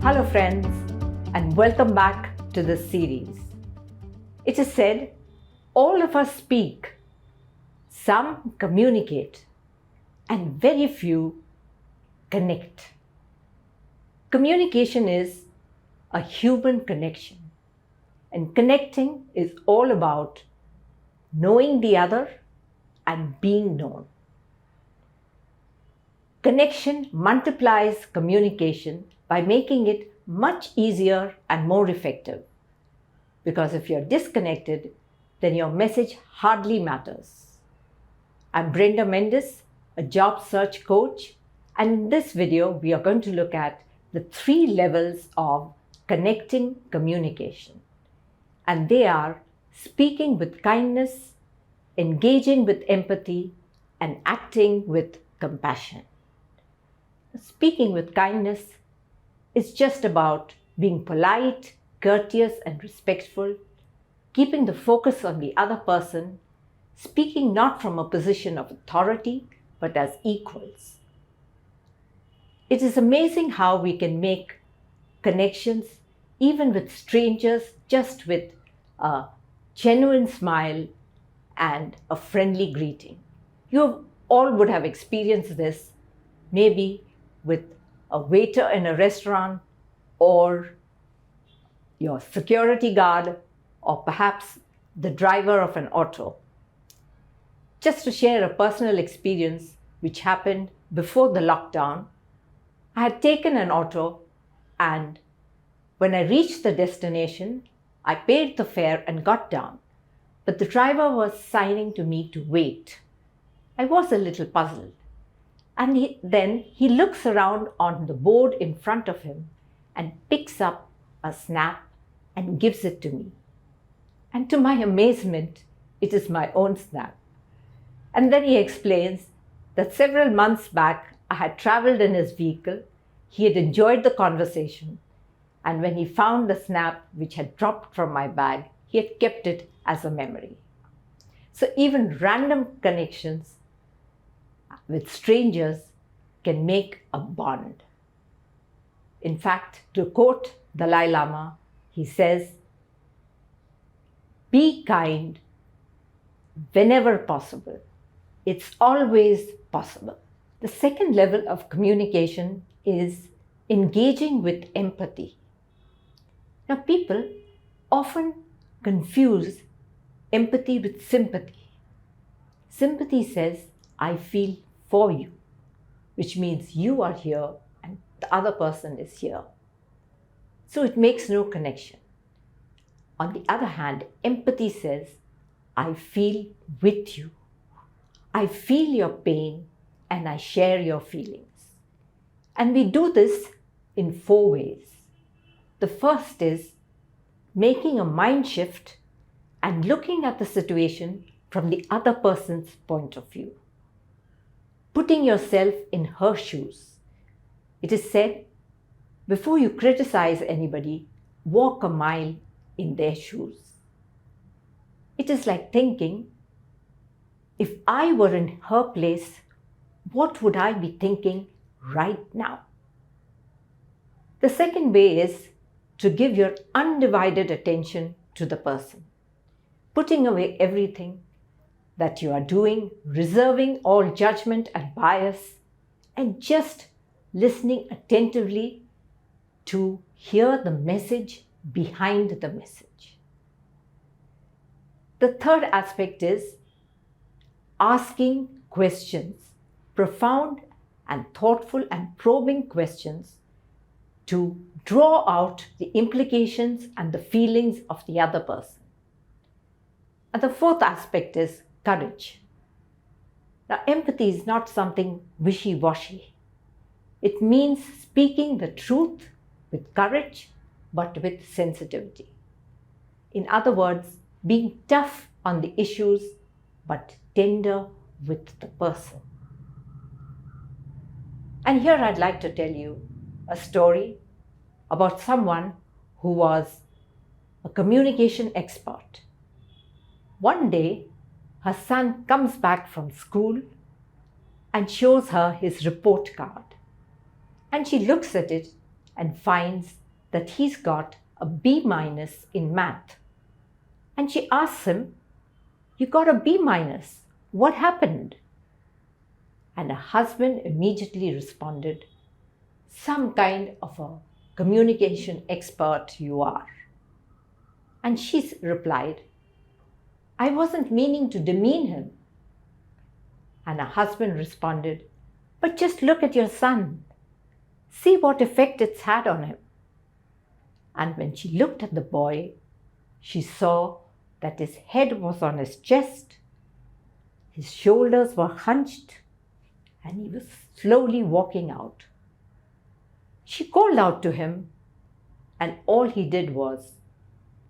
Hello friends, and welcome back to this series. It is said, all of us speak, some communicate, and very few connect. Communication is a human connection, and connecting is all about knowing the other and being known. Connection multiplies communication by making it much easier and more effective. Because if you're disconnected, then your message hardly matters. I'm Brenda Mendes, a job search coach, and in this video, we are going to look at the 3 levels of connecting communication. And they are speaking with kindness, engaging with empathy, and acting with compassion. Speaking with kindness is just about being polite, courteous, and respectful, keeping the focus on the other person, speaking not from a position of authority, but as equals. It is amazing how we can make connections even with strangers just with a genuine smile and a friendly greeting. You all would have experienced this, maybe with a waiter in a restaurant, or your security guard, or perhaps the driver of an auto. Just to share a personal experience which happened before the lockdown, I had taken an auto, and when I reached the destination, I paid the fare and got down, but the driver was signing to me to wait. I was a little puzzled. And then he looks around on the board in front of him and picks up a snap and gives it to me. And to my amazement, it is my own snap. And then he explains that several months back, I had traveled in his vehicle, he had enjoyed the conversation, and when he found the snap which had dropped from my bag, he had kept it as a memory. So even random connections with strangers can make a bond. In fact, to quote Dalai Lama, he says, "Be kind whenever possible. It's always possible." The second level of communication is engaging with empathy. Now, people often confuse empathy with sympathy. Sympathy says, "I feel for you," which means you are here and the other person is here. So it makes no connection. On the other hand, empathy says, "I feel with you. I feel your pain and I share your feelings." And we do this in 4 ways. The first is making a mind shift and looking at the situation from the other person's point of view. Putting yourself in her shoes. It is said, before you criticize anybody, walk a mile in their shoes. It is like thinking, if I were in her place, what would I be thinking right now? The second way is to give your undivided attention to the person, putting away everything that you are doing, reserving all judgment and bias, and just listening attentively to hear the message behind the message. The third aspect is asking questions, profound and thoughtful and probing questions to draw out the implications and the feelings of the other person. And the fourth aspect is courage. Now, empathy is not something wishy-washy. It means speaking the truth with courage, but with sensitivity. In other words, being tough on the issues, but tender with the person. And here I'd like to tell you a story about someone who was a communication expert. One day, her son comes back from school and shows her his report card. And she looks at it and finds that he's got a B- in math. And she asks him, "You got a B-? What happened?" And her husband immediately responded, "Some kind of a communication expert you are." And she replied, "I wasn't meaning to demean him." And her husband responded, "But just look at your son. See what effect it's had on him." And when she looked at the boy, she saw that his head was on his chest, his shoulders were hunched, and he was slowly walking out. She called out to him, and all he did was,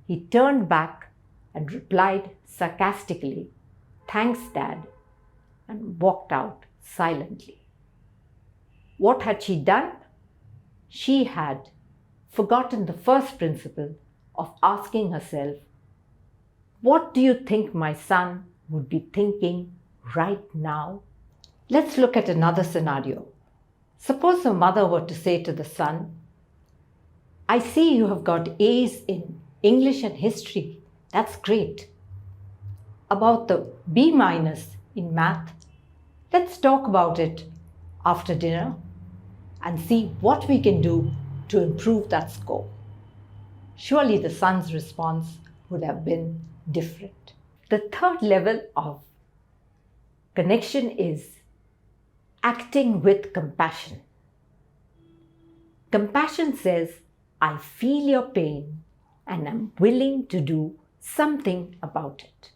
he turned back and replied sarcastically, "Thanks, Dad," and walked out silently. What had she done? She had forgotten the first principle of asking herself, what do you think my son would be thinking right now? Let's look at another scenario. Suppose a mother were to say to the son, "I see you have got A's in English and history. That's great. About the B- in math, let's talk about it after dinner and see what we can do to improve that score." Surely the son's response would have been different. The third level of connection is acting with compassion. Compassion says, "I feel your pain and I'm willing to do something about it."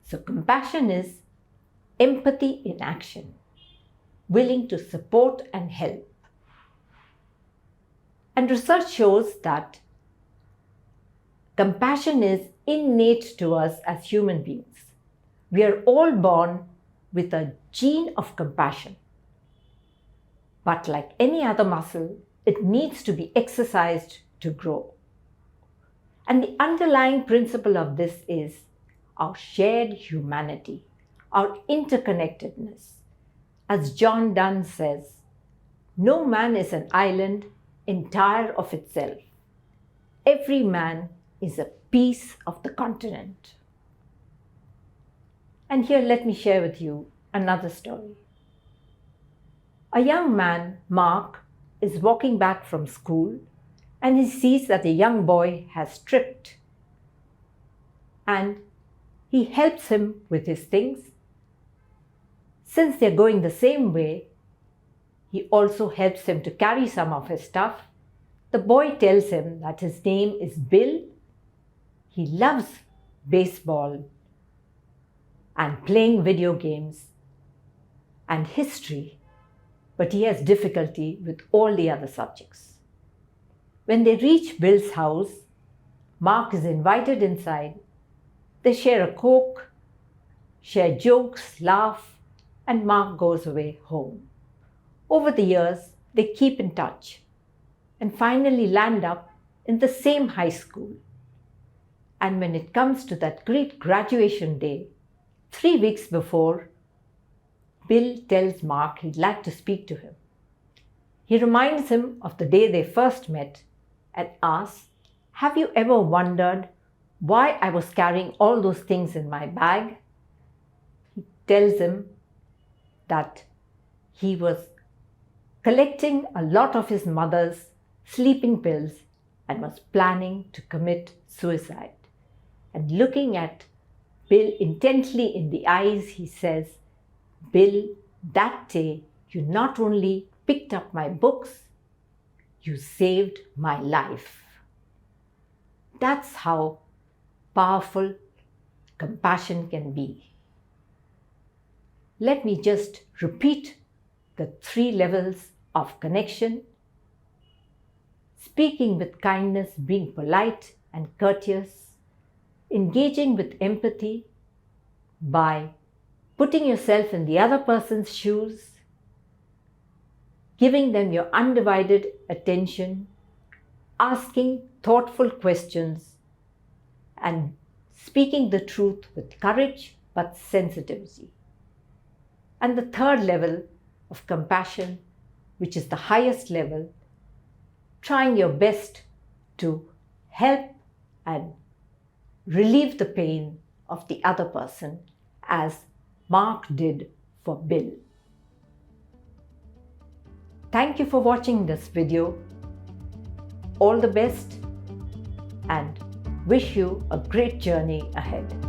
So compassion is empathy in action, willing to support and help. And research shows that compassion is innate to us as human beings. We are all born with a gene of compassion. But like any other muscle, it needs to be exercised to grow. And the underlying principle of this is our shared humanity, our interconnectedness. As John Donne says, "No man is an island entire of itself. Every man is a piece of the continent." And here let me share with you another story. A young man, Mark, is walking back from school and he sees that a young boy has tripped. And he helps him with his things. Since they're going the same way, he also helps him to carry some of his stuff. The boy tells him that his name is Bill. He loves baseball and playing video games and history, but he has difficulty with all the other subjects. When they reach Bill's house, Mark is invited inside. They share a Coke, share jokes, laugh, and Mark goes away home. Over the years, they keep in touch and finally land up in the same high school. And when it comes to that great graduation day, 3 weeks before, Bill tells Mark he'd like to speak to him. He reminds him of the day they first met and asks, "Have you ever wondered why I was carrying all those things in my bag?" He tells him that he was collecting a lot of his mother's sleeping pills and was planning to commit suicide. And looking at Bill intently in the eyes, he says, "Bill, that day you not only picked up my books, you saved my life." That's how powerful compassion can be. Let me just repeat the 3 levels of connection. Speaking with kindness, being polite and courteous, engaging with empathy by putting yourself in the other person's shoes, giving them your undivided attention, asking thoughtful questions, and speaking the truth with courage but sensitivity. And the third level of compassion, which is the highest level, trying your best to help and relieve the pain of the other person, as Mark did for Bill. Thank you for watching this video. All the best and wish you a great journey ahead.